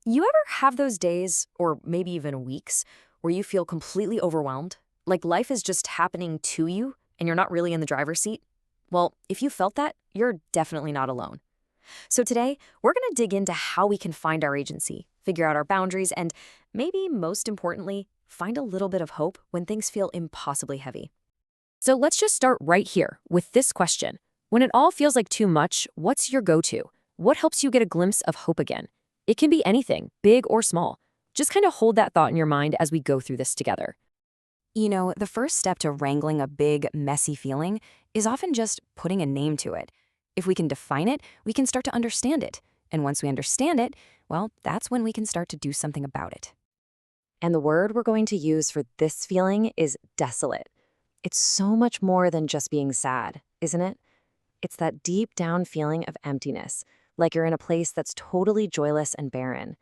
You ever have those days, or maybe even weeks, where you feel completely overwhelmed? Like life is just happening to you and you're not really in the driver's seat? Well, if you felt that, you're definitely not alone. So today, we're going to dig into how we can find our agency, figure out our boundaries, and maybe most importantly, find a little bit of hope when things feel impossibly heavy. So let's just start right here with this question. When it all feels like too much, what's your go-to? What helps you get a glimpse of hope again? It can be anything, big or small. Just kind of hold that thought in your mind as we go through this together. The first step to wrangling a big, messy feeling is often just putting a name to it. If we can define it, we can start to understand it. And once we understand it, well, that's when we can start to do something about it. And the word we're going to use for this feeling is desolate. It's so much more than just being sad, isn't it? It's that deep down feeling of emptiness, like you're in a place that's totally joyless and barren.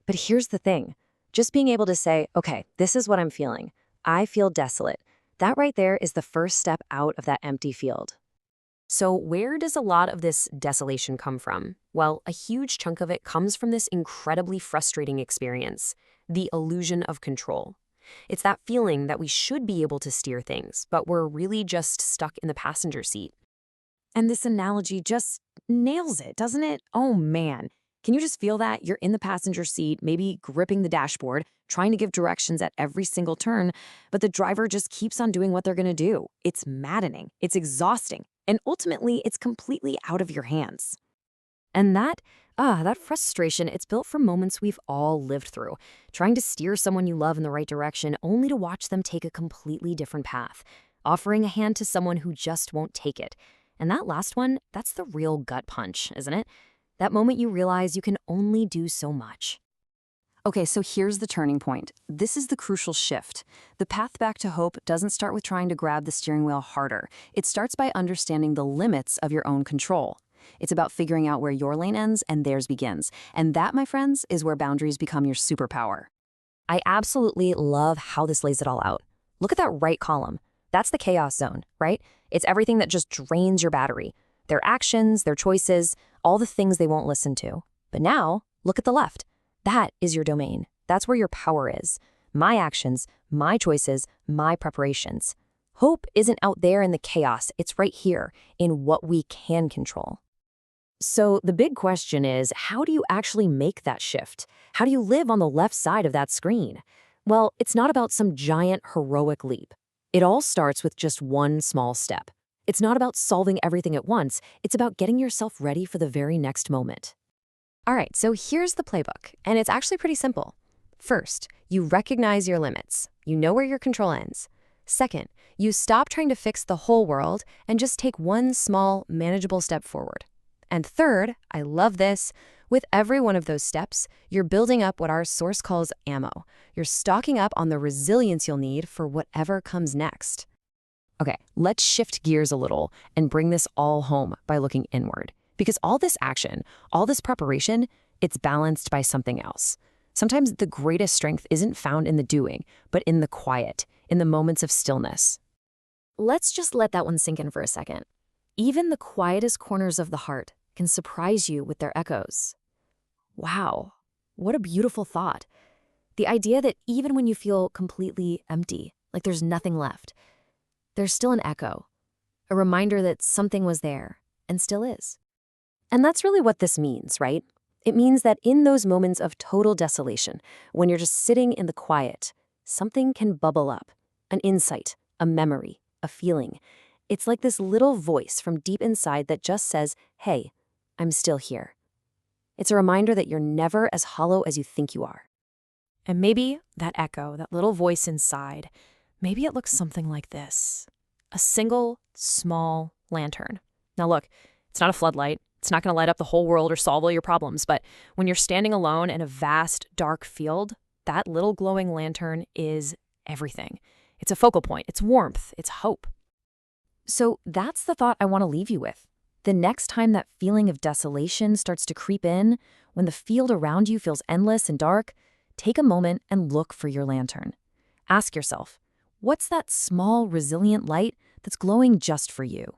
But here's the thing. Just being able to say, okay, this is what I'm feeling. I feel desolate. That right there is the first step out of that empty field. So where does a lot of this desolation come from? Well, a huge chunk of it comes from this incredibly frustrating experience, the illusion of control. It's that feeling that we should be able to steer things, but we're really just stuck in the passenger seat. And this analogy just nails it, doesn't it? Oh man. Can you just feel that? You're in the passenger seat, maybe gripping the dashboard, trying to give directions at every single turn, but the driver just keeps on doing what they're going to do. It's maddening, it's exhausting, and ultimately it's completely out of your hands. And that frustration, it's built from moments we've all lived through, trying to steer someone you love in the right direction only to watch them take a completely different path, offering a hand to someone who just won't take it. And that last one, that's the real gut punch, isn't it? That moment you realize you can only do so much. Okay, so here's the turning point. This is the crucial shift. The path back to hope doesn't start with trying to grab the steering wheel harder. It starts by understanding the limits of your own control. It's about figuring out where your lane ends and theirs begins. And that, my friends, is where boundaries become your superpower. I absolutely love how this lays it all out. Look at that right column. That's the chaos zone, right? It's everything that just drains your battery. Their actions, their choices, all the things they won't listen to. But now, look at the left. That is your domain. That's where your power is. My actions, my choices, my preparations. Hope isn't out there in the chaos. It's right here in what we can control. So the big question is, how do you actually make that shift? How do you live on the left side of that screen? Well, it's not about some giant heroic leap. It all starts with just one small step. It's not about solving everything at once. It's about getting yourself ready for the very next moment. All right, so here's the playbook, and it's actually pretty simple. First, you recognize your limits. You know where your control ends. Second, you stop trying to fix the whole world and just take one small, manageable step forward. And third, I love this, with every one of those steps, you're building up what our source calls ammo. You're stocking up on the resilience you'll need for whatever comes next. Okay, let's shift gears a little and bring this all home by looking inward. Because all this action, all this preparation, it's balanced by something else. Sometimes the greatest strength isn't found in the doing, but in the quiet, in the moments of stillness. Let's just let that one sink in for a second. Even the quietest corners of the heart can surprise you with their echoes. Wow, what a beautiful thought. The idea that even when you feel completely empty, like there's nothing left, there's still an echo, a reminder that something was there and still is. And that's really what this means, right? It means that in those moments of total desolation, when you're just sitting in the quiet, something can bubble up, an insight, a memory, a feeling. It's like this little voice from deep inside that just says, hey, I'm still here. It's a reminder that you're never as hollow as you think you are. And maybe that echo, that little voice inside, maybe it looks something like this. A single, small lantern. Now look, it's not a floodlight. It's not going to light up the whole world or solve all your problems, but when you're standing alone in a vast, dark field, that little glowing lantern is everything. It's a focal point. It's warmth. It's hope. So that's the thought I want to leave you with. The next time that feeling of desolation starts to creep in, when the field around you feels endless and dark, take a moment and look for your lantern. Ask yourself, what's that small, resilient light that's glowing just for you?